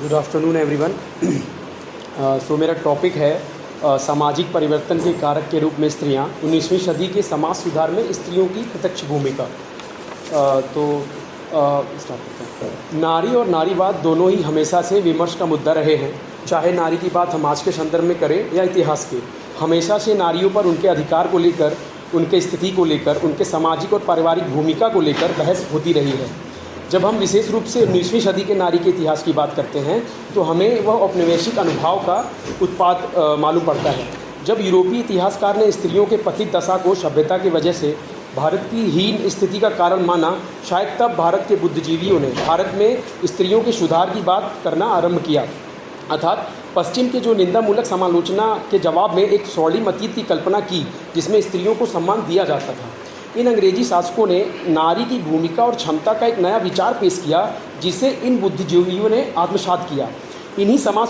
Good afternoon everyone. सो मेरा topic है सामाजिक परिवर्तन के कारक के रूप में स्त्रियां, 19वीं सदी के समाज सुधार में स्त्रियों की प्रत्यक्ष भूमिका। स्टार्ट करते हैं। नारी और नारीवाद दोनों ही हमेशा से विमर्श का मुद्दा रहे हैं। चाहे नारी की बात हम आज के संदर्भ में करें या इतिहास के, हमेशा से नारियों पर उनके अधिकार को लेकर, उनके स्थिति को लेकर, उनके सामाजिक और पारिवारिक भूमिका को लेकर बहस होती रही है। जब हम विशेष रूप से 19वीं सदी के नारी के इतिहास की बात करते हैं तो हमें वह औपनिवेशिक अनुभाव का उत्पाद मालूम पड़ता है। जब यूरोपीय इतिहासकार ने स्त्रियों के पतित दशा को सभ्यता की वजह से भारत की हीन स्थिति का कारण माना, शायद तब भारत के बुद्धिजीवियों ने भारत में स्त्रियों के सुधार की बात करना आरंभ किया। अर्थात पश्चिम के जो निंदामूलक समालोचना के जवाब में एक स्वर्णिम अतीत की कल्पना की जिसमें स्त्रियों को सम्मान दिया जाता था। इन अंग्रेजी शासकों ने नारी की भूमिका और क्षमता का एक नया विचार पेश किया जिसे इन बुद्धिजीवियों ने आत्मसात किया। इन्हीं समाज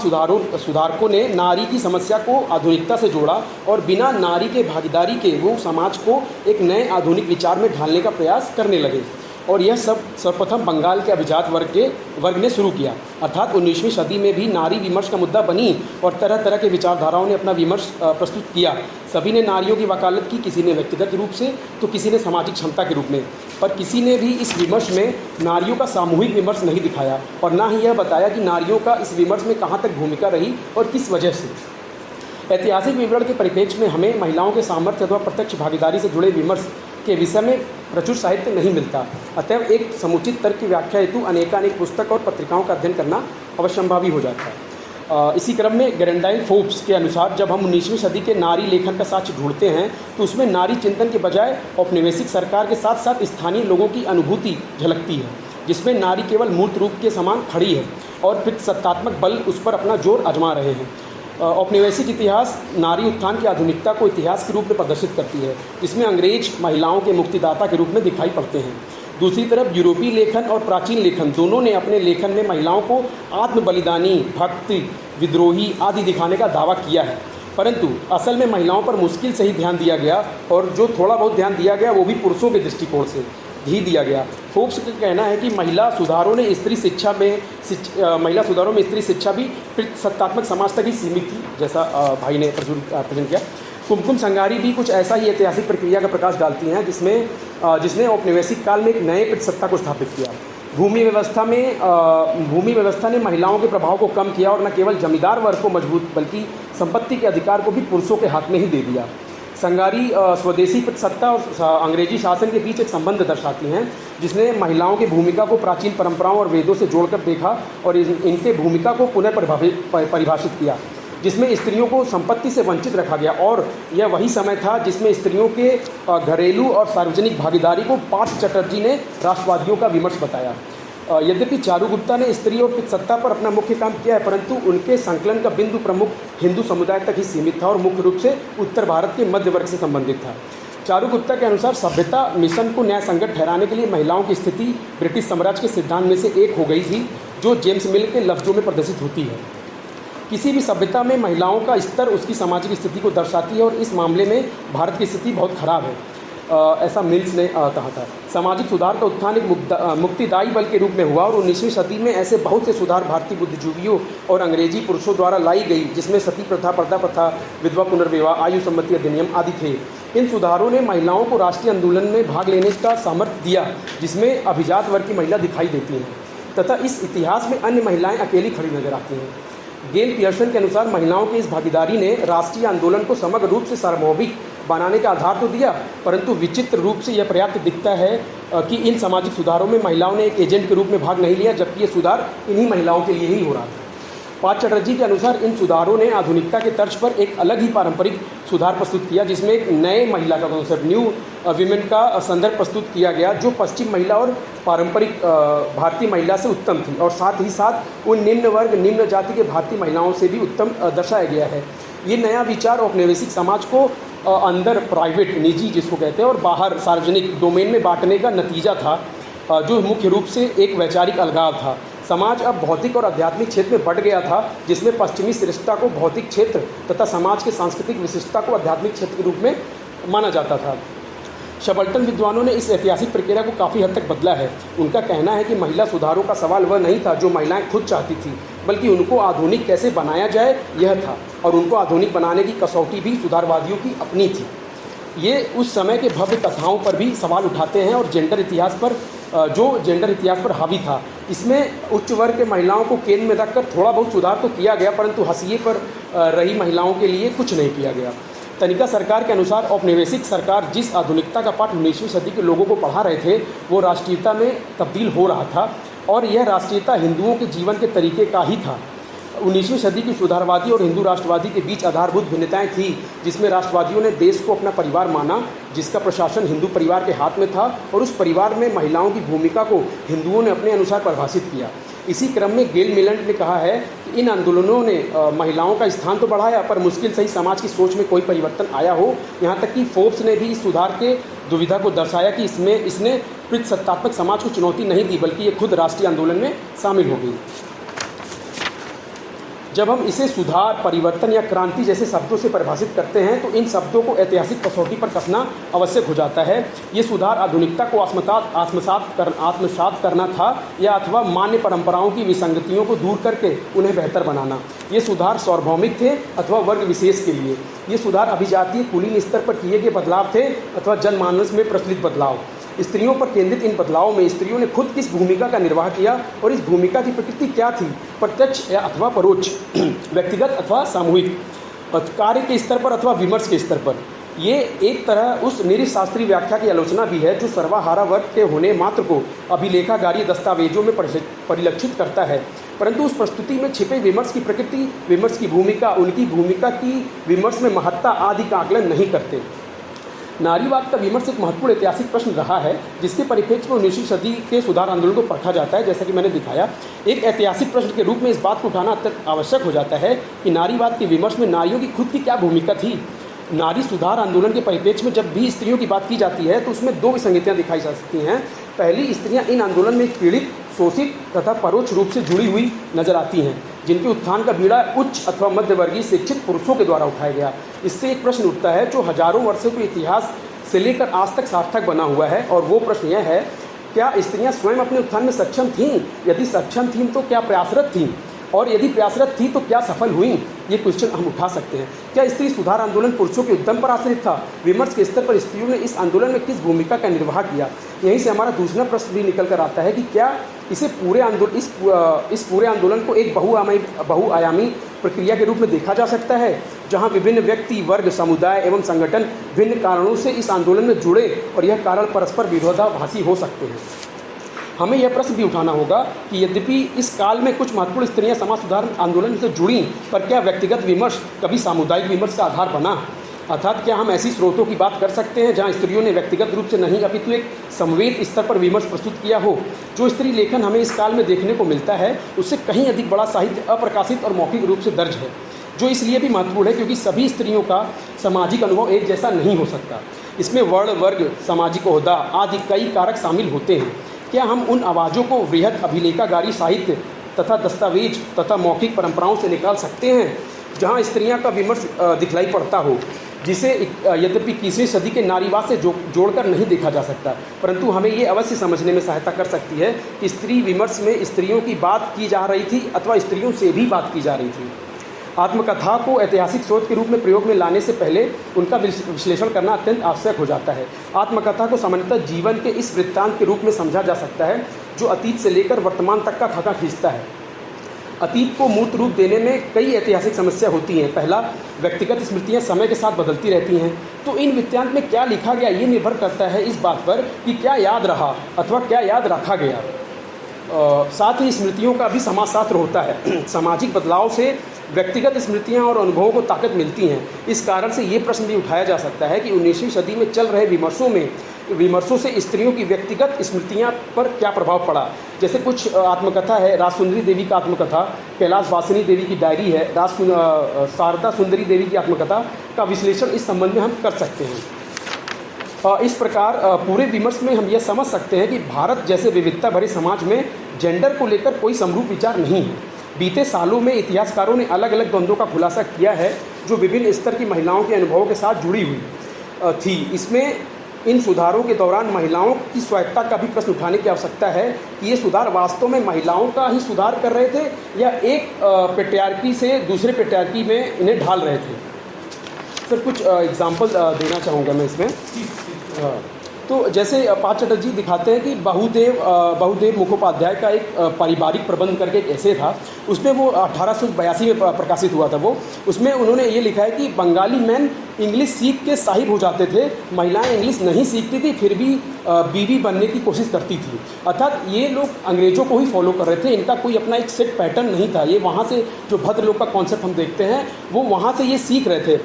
सुधारकों ने नारी की समस्या को आधुनिकता से जोड़ा और बिना नारी के भागीदारी के वो समाज को एक नए आधुनिक विचार में ढालने का प्रयास करने लगे। और यह सब सर्वप्रथम बंगाल के अभिजात वर्ग ने शुरू किया। अर्थात 19वीं सदी में भी नारी विमर्श का मुद्दा बनी और तरह तरह के विचारधाराओं ने अपना विमर्श प्रस्तुत किया। सभी ने नारियों की वकालत की, किसी ने व्यक्तिगत रूप से तो किसी ने सामाजिक क्षमता के रूप में, पर किसी ने भी इस विमर्श में नारियों का सामूहिक विमर्श नहीं दिखाया और ना ही यह बताया कि नारियों का इस विमर्श में कहाँ तक भूमिका रही और किस वजह से। ऐतिहासिक विवरण के परिप्रेक्ष्य में हमें महिलाओं के सामर्थ्य अथवा प्रत्यक्ष भागीदारी से जुड़े विमर्श के विषय में प्रचुर साहित्य नहीं मिलता। अतएव एक समुचित तर्क की व्याख्या हेतु अनेकानेक पुस्तक और पत्रिकाओं का अध्ययन करना अवश्यंभावी हो जाता है। इसी क्रम में ग्रेंडाइन फोर्ब्स के अनुसार जब हम 19वीं सदी के नारी लेखन का साक्ष्य ढूंढते हैं तो उसमें नारी चिंतन के बजाय औपनिवेशिक सरकार के साथ साथ स्थानीय लोगों की अनुभूति झलकती है, जिसमें नारी केवल मूर्त रूप के समान खड़ी है और पितृसत्तात्मक बल उस पर अपना जोर आजमा रहे हैं। औपनिवेशिक इतिहास नारी उत्थान की आधुनिकता को इतिहास के रूप में प्रदर्शित करती है, जिसमें अंग्रेज महिलाओं के मुक्तिदाता के रूप में दिखाई पड़ते हैं। दूसरी तरफ यूरोपीय लेखन और प्राचीन लेखन दोनों ने अपने लेखन में महिलाओं को आत्म बलिदानी, भक्ति, विद्रोही आदि दिखाने का दावा किया है, परंतु असल में महिलाओं पर मुश्किल से ही ध्यान दिया गया और जो थोड़ा बहुत ध्यान दिया गया वो भी पुरुषों के दृष्टिकोण से ही दिया गया। फोर्ब्स का कहना है कि महिला सुधारों में स्त्री शिक्षा भी सत्तात्मक समाज तक ही सीमित थी, जैसा भाई ने प्रेजेंट किया। कुमकुम संगारी भी कुछ ऐसा ही ऐतिहासिक प्रक्रिया का प्रकाश डालती हैं जिसने औपनिवेशिक काल में एक नए सत्ता को स्थापित किया। भूमि व्यवस्था ने महिलाओं के प्रभाव को कम किया और न केवल जमींदार वर्ग को मजबूत बल्कि संपत्ति के अधिकार को भी पुरुषों के हाथ में ही दे दिया। संगारी स्वदेशी सत्ता और अंग्रेजी शासन के बीच एक संबंध दर्शाती हैं, जिसने महिलाओं की भूमिका को प्राचीन परंपराओं और वेदों से जोड़कर देखा और इनके भूमिका को पुनः परिभाषित किया, जिसमें स्त्रियों को संपत्ति से वंचित रखा गया। और यह वही समय था जिसमें स्त्रियों के घरेलू और सार्वजनिक भागीदारी को पार्थ चटर्जी ने राष्ट्रवादियों का विमर्श बताया। यद्यपि चारू गुप्ता ने स्त्री और पितृसत्ता पर अपना मुख्य काम किया है, परंतु उनके संकलन का बिंदु प्रमुख हिंदू समुदाय तक ही सीमित था और मुख्य रूप से उत्तर भारत के मध्य वर्ग से संबंधित था। चारू गुप्ता के अनुसार सभ्यता मिशन को न्याय संगत ठहराने के लिए महिलाओं की स्थिति ब्रिटिश साम्राज्य के सिद्धांत में से एक हो गई थी, जो जेम्स मिल के लफ्ज़ों में प्रदर्शित होती है। किसी भी सभ्यता में महिलाओं का स्तर उसकी सामाजिक स्थिति को दर्शाती है और इस मामले में भारत की स्थिति बहुत खराब है, ऐसा मिल्स ने कहा था। सामाजिक सुधार का उत्थान एक मुक्तिदायी बल के रूप में हुआ और 19वीं सदी में ऐसे बहुत से सुधार भारतीय बुद्धिजीवियों और अंग्रेजी पुरुषों द्वारा लाई गई, जिसमें सती प्रथा, पर्दा प्रथा, विधवा पुनर्विवाह, आयु सम्मति अधिनियम आदि थे। इन सुधारों ने महिलाओं को राष्ट्रीय आंदोलन में भाग लेने का सामर्थ्य दिया, जिसमें अभिजात वर्ग की महिला दिखाई देती हैं तथा इस इतिहास में अन्य महिलाएं अकेली खड़ी नजर आती हैं। गेल पियर्सन के अनुसार महिलाओं की इस भागीदारी ने राष्ट्रीय आंदोलन को समग्र रूप से सार्वभौमिक बनाने का आधार तो दिया, परंतु विचित्र रूप से यह पर्याप्त दिखता है कि इन सामाजिक सुधारों में महिलाओं ने एक एजेंट के रूप में भाग नहीं लिया, जबकि ये सुधार इन्हीं महिलाओं के लिए ही हो रहा था। पार्थ चटर्जी के अनुसार इन सुधारों ने आधुनिकता के तर्ज पर एक अलग ही पारंपरिक सुधार प्रस्तुत किया, जिसमें एक नए महिला का कॉन्सेप्ट, न्यू विमेन का संदर्भ प्रस्तुत किया गया, जो पश्चिम महिला और पारंपरिक भारतीय महिला से उत्तम थी और साथ ही साथ उन निम्न वर्ग, निम्न जाति के भारतीय महिलाओं से भी उत्तम दर्शाया गया है। ये नया विचार औपनिवेशिक समाज को अंदर प्राइवेट, निजी जिसको कहते हैं, और बाहर सार्वजनिक डोमेन में बांटने का नतीजा था, जो मुख्य रूप से एक वैचारिक अलगाव था। समाज अब भौतिक और आध्यात्मिक क्षेत्र में बढ़ गया था, जिसमें पश्चिमी श्रेष्ठता को भौतिक क्षेत्र तथा समाज के सांस्कृतिक विशिष्टता को आध्यात्मिक क्षेत्र के रूप में माना जाता था। शबल्टन विद्वानों ने इस ऐतिहासिक प्रक्रिया को काफ़ी हद तक बदला है। उनका कहना है कि महिला सुधारों का सवाल वह नहीं था जो महिलाएं खुद चाहती थी, बल्कि उनको आधुनिक कैसे बनाया जाए यह था, और उनको आधुनिक बनाने की कसौटी भी सुधारवादियों की अपनी थी। ये उस समय के भव्य कथाओं पर भी सवाल उठाते हैं और जेंडर इतिहास पर जो जेंडर इतिहास पर हावी था। इसमें उच्च वर्ग के महिलाओं को केंद्र में रखकर थोड़ा बहुत सुधार तो किया गया, परंतु हाशिए पर रही महिलाओं के लिए कुछ नहीं किया गया। तनिका सरकार के अनुसार औपनिवेशिक सरकार जिस आधुनिकता का पाठ 19वीं सदी के लोगों को पढ़ा रहे थे वो राष्ट्रीयता में तब्दील हो रहा था, और यह राष्ट्रीयता हिंदुओं के जीवन के तरीके का ही था। 19वीं सदी की सुधारवादी और हिंदू राष्ट्रवादी के बीच आधारभूत भिन्नताएं थी, जिसमें राष्ट्रवादियों ने देश को अपना परिवार माना, जिसका प्रशासन हिंदू परिवार के हाथ में था, और उस परिवार में महिलाओं की भूमिका को हिंदुओं ने अपने अनुसार परिभाषित किया। इसी क्रम में गेल मिलंट ने कहा है कि इन आंदोलनों ने महिलाओं का स्थान तो बढ़ाया, पर मुश्किल से ही समाज की सोच में कोई परिवर्तन आया हो। यहाँ तक कि फोर्ब्स ने भी इस सुधार के दुविधा को दर्शाया कि इसने पितृसत्तात्मक समाज को चुनौती नहीं दी, बल्कि ये खुद राष्ट्रीय आंदोलन में शामिल हो गई। जब हम इसे सुधार, परिवर्तन या क्रांति जैसे शब्दों से परिभाषित करते हैं तो इन शब्दों को ऐतिहासिक कसौटी पर कसना आवश्यक हो जाता है। ये सुधार आधुनिकता को आत्मसात करना था या अथवा मान्य परंपराओं की विसंगतियों को दूर करके उन्हें बेहतर बनाना। ये सुधार सार्वभौमिक थे अथवा वर्ग विशेष के लिए। ये सुधार अभिजातीय कुलीन स्तर पर किए गए बदलाव थे अथवा जनमानस में प्रचलित बदलाव। स्त्रियों पर केंद्रित इन बदलावों में स्त्रियों ने खुद किस भूमिका का निर्वाह किया और इस भूमिका की प्रकृति क्या थी, प्रत्यक्ष या अथवा परोक्ष, व्यक्तिगत अथवा सामूहिक, कार्य के स्तर पर अथवा विमर्श के स्तर पर। ये एक तरह उस निरीशास्त्रीय व्याख्या की आलोचना भी है जो सर्वहारा वर्ग के होने मात्र को अभिलेखागारी दस्तावेजों में परिलक्षित करता है, परंतु उस प्रस्तुति में छिपे विमर्श की प्रकृति, विमर्श की भूमिका, उनकी भूमिका की विमर्श में महत्ता आदि का आकलन नहीं करते। नारीवाद का विमर्श एक महत्वपूर्ण ऐतिहासिक प्रश्न रहा है, जिसके परिप्रेक्ष्य में 19वीं सदी के सुधार आंदोलन को परखा जाता है। जैसा कि मैंने दिखाया, एक ऐतिहासिक प्रश्न के रूप में इस बात को उठाना अत्यंत आवश्यक हो जाता है कि नारीवाद के विमर्श में नारियों की खुद की क्या भूमिका थी। नारी सुधार आंदोलन के परिप्रेक्ष्य में जब भी स्त्रियों की बात की जाती है तो उसमें दो विसंगतियाँ दिखाई जा सकती हैं। पहली, स्त्रियाँ इन आंदोलन में पीड़ित, शोषित तथा परोक्ष रूप से जुड़ी हुई नजर आती हैं, जिनके उत्थान का बीड़ा उच्च अथवा मध्यवर्गीय शिक्षित पुरुषों के द्वारा उठाया गया। इससे एक प्रश्न उठता है जो हजारों वर्षों के इतिहास से लेकर आज तक सार्थक बना हुआ है, और वो प्रश्न यह है, क्या स्त्रियां स्वयं अपने उत्थान में सक्षम थीं? यदि सक्षम थीं तो क्या प्रयासरत थीं? और यदि प्रयासरत थी तो क्या सफल हुई? ये क्वेश्चन हम उठा सकते हैं। क्या स्त्री सुधार आंदोलन पुरुषों के उद्यम पर आश्रित था? विमर्श के स्तर पर स्त्रियों ने इस आंदोलन में किस भूमिका का निर्वाह किया? यहीं से हमारा दूसरा प्रश्न भी निकल कर आता है कि क्या इस पूरे आंदोलन को एक बहुआयामी प्रक्रिया के रूप में देखा जा सकता है, जहां विभिन्न व्यक्ति, वर्ग, समुदाय एवं संगठन भिन्न कारणों से इस आंदोलन में जुड़े और यह कारण परस्पर विरोधाभासी हो सकते हैं। हमें यह प्रश्न भी उठाना होगा कि यद्यपि इस काल में कुछ महत्वपूर्ण स्त्रियां समाज सुधार आंदोलन से जुड़ी, पर क्या व्यक्तिगत विमर्श कभी सामुदायिक विमर्श का आधार बना? अर्थात क्या हम ऐसी स्रोतों की बात कर सकते हैं जहां स्त्रियों ने व्यक्तिगत रूप से नहीं अपितु एक समवेत स्तर पर विमर्श प्रस्तुत किया हो? जो स्त्री लेखन हमें इस काल में देखने को मिलता है उससे कहीं अधिक बड़ा साहित्य अप्रकाशित और मौखिक रूप से दर्ज है, जो इसलिए भी महत्वपूर्ण है क्योंकि सभी स्त्रियों का सामाजिक अनुभव एक जैसा नहीं हो सकता। इसमें वर्ण, वर्ग, सामाजिक ओहदा आदि कई कारक शामिल होते हैं। क्या हम उन आवाज़ों को वृहद अभिलेखागारी साहित्य तथा दस्तावेज तथा मौखिक परंपराओं से निकाल सकते हैं जहां स्त्रियां का विमर्श दिखलाई पड़ता हो, जिसे यद्यपि 21वीं सदी के नारीवाद से जोड़कर नहीं देखा जा सकता, परंतु हमें ये अवश्य समझने में सहायता कर सकती है कि स्त्री विमर्श में स्त्रियों की बात की जा रही थी अथवा स्त्रियों से भी बात की जा रही थी। आत्मकथा को ऐतिहासिक स्रोत के रूप में प्रयोग में लाने से पहले उनका विश्लेषण करना अत्यंत आवश्यक हो जाता है। आत्मकथा को सामान्यतः जीवन के इस वृत्तांत के रूप में समझा जा सकता है जो अतीत से लेकर वर्तमान तक का खाका खींचता है। अतीत को मूर्त रूप देने में कई ऐतिहासिक समस्या होती हैं। पहला, व्यक्तिगत स्मृतियां समय के साथ बदलती रहती हैं, तो इन वृत्तांत में क्या लिखा गया ये निर्भर करता है इस बात पर कि क्या याद रहा अथवा क्या याद रखा गया। साथ ही स्मृतियों का भी समाजशास्त्र होता है। सामाजिक बदलाव से व्यक्तिगत स्मृतियां और अनुभवों को ताकत मिलती हैं। इस कारण से ये प्रश्न भी उठाया जा सकता है कि 19वीं सदी में चल रहे विमर्शों से स्त्रियों की व्यक्तिगत स्मृतियां पर क्या प्रभाव पड़ा। जैसे कुछ आत्मकथा है, राजसुंदरी देवी का आत्मकथा, कैलाश वासिनी देवी की डायरी है, शारदा सुंदरी देवी की आत्मकथा का विश्लेषण इस संबंध में हम कर सकते हैं। इस प्रकार पूरे विमर्श में हम यह समझ सकते हैं कि भारत जैसे विविधता भरे समाज में जेंडर को लेकर कोई समरूप विचार नहीं है। बीते सालों में इतिहासकारों ने अलग अलग द्वंद्वों का खुलासा किया है जो विभिन्न स्तर की महिलाओं के अनुभवों के साथ जुड़ी हुई थी। इसमें इन सुधारों के दौरान महिलाओं की स्वायत्तता का भी प्रश्न उठाने की आवश्यकता है कि ये सुधार वास्तव में महिलाओं का ही सुधार कर रहे थे या एक पेट्रियार्की से दूसरे पेट्रियार्की में इन्हें ढाल रहे थे। सर कुछ एग्जांपल देना चाहूँगा मैं इसमें। तो जैसे पार्थ चटर्जी दिखाते हैं कि बहुदेव मुखोपाध्याय का एक पारिवारिक प्रबंध करके एक ऐसे था, उसमें वो 1882 में प्रकाशित हुआ था। वो उसमें उन्होंने ये लिखा है कि बंगाली मैन इंग्लिश सीख के साहिब हो जाते थे, महिलाएं इंग्लिश नहीं सीखती थी फिर भी बीवी बनने की कोशिश करती थी। अर्थात ये लोग अंग्रेज़ों को ही फॉलो कर रहे थे, इनका कोई अपना एक सेट पैटर्न नहीं था। ये वहाँ से जो भद्र लोग का कॉन्सेप्ट हम देखते हैं वो वहाँ से ये सीख रहे थे।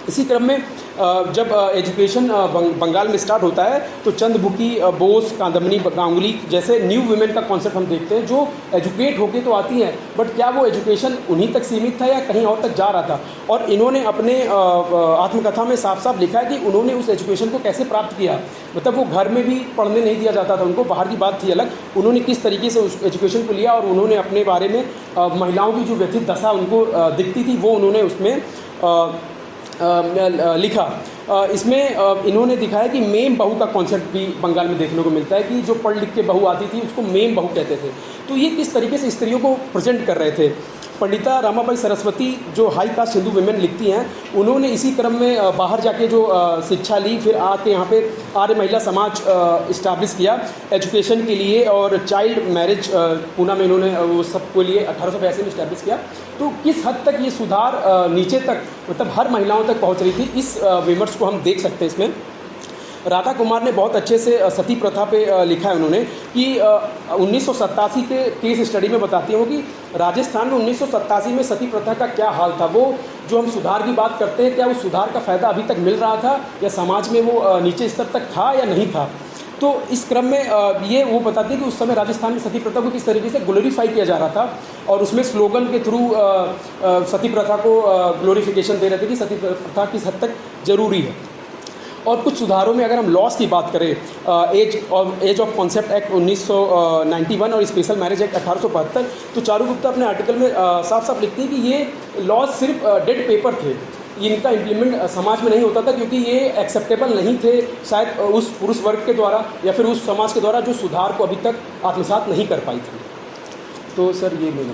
इसी क्रम में जब एजुकेशन बंगाल में स्टार्ट होता है तो चंद्रमुखी, बोस, कादम्बनी, गांगुली जैसे न्यू वुमेन का कॉन्सेप्ट हम देखते हैं जो एजुकेट होके तो आती हैं, बट क्या वो एजुकेशन उन्हीं तक सीमित था या कहीं और तक जा रहा था। और इन्होंने अपने आत्मकथा में साफ साफ लिखा है कि उन्होंने उस एजुकेशन को कैसे प्राप्त किया। मतलब वो घर में भी पढ़ने नहीं दिया जाता था उनको, बाहर की बात थी अलग। उन्होंने किस तरीके से उस एजुकेशन को लिया और उन्होंने अपने बारे में महिलाओं की जो व्यथित दशा उनको दिखती थी वो उन्होंने उसमें लिखा। इसमें इन्होंने दिखाया कि मेम बहू का कॉन्सेप्ट भी बंगाल में देखने को मिलता है कि जो पढ़ लिख के बहू आती थी उसको मेम बहू कहते थे। तो ये किस तरीके से स्त्रियों को प्रेजेंट कर रहे थे। पंडिता रमाबाई सरस्वती जो हाई कास्ट हिंदू वुमेन लिखती हैं, उन्होंने इसी क्रम में बाहर जाके जो शिक्षा ली, फिर आके यहाँ पे आर्य महिला समाज इस्टेब्लिश किया एजुकेशन के लिए, और चाइल्ड मैरिज पूना में इन्होंने वो सबके लिए 1882 में इस्टेब्लिश किया। तो किस हद तक ये सुधार नीचे तक मतलब हर महिलाओं तक पहुँच रही थी, इस विमर्श को हम देख सकते हैं। इसमें राधा कुमार ने बहुत अच्छे से सती प्रथा पे लिखा है उन्होंने कि 1987 के केस स्टडी में बताती हूँ कि राजस्थान में 1987 में सती प्रथा का क्या हाल था। वो जो हम सुधार की बात करते हैं, क्या उस सुधार का फ़ायदा अभी तक मिल रहा था या समाज में वो नीचे स्तर तक था या नहीं था। तो इस क्रम में ये वो बताती है कि उस समय राजस्थान में सती प्रथा को किस तरीके से ग्लोरीफाई किया जा रहा था, और उसमें स्लोगन के थ्रू सती प्रथा को ग्लोरीफिकेशन दे रहे थे कि सती प्रथा किस हद तक ज़रूरी है। और कुछ सुधारों में अगर हम लॉस की बात करें, एज ऑफ कॉन्सेप्ट एक्ट 1991 और स्पेशल मैरिज एक्ट 1872, तो चारू गुप्ता अपने आर्टिकल में साफ साफ लिखती है कि ये लॉस सिर्फ डेड पेपर थे, इनका इम्प्लीमेंट समाज में नहीं होता था क्योंकि ये एक्सेप्टेबल नहीं थे शायद उस पुरुष वर्ग के द्वारा या फिर उस समाज के द्वारा जो सुधार को अभी तक आत्मसात नहीं कर पाई थी। तो सर ये मेरा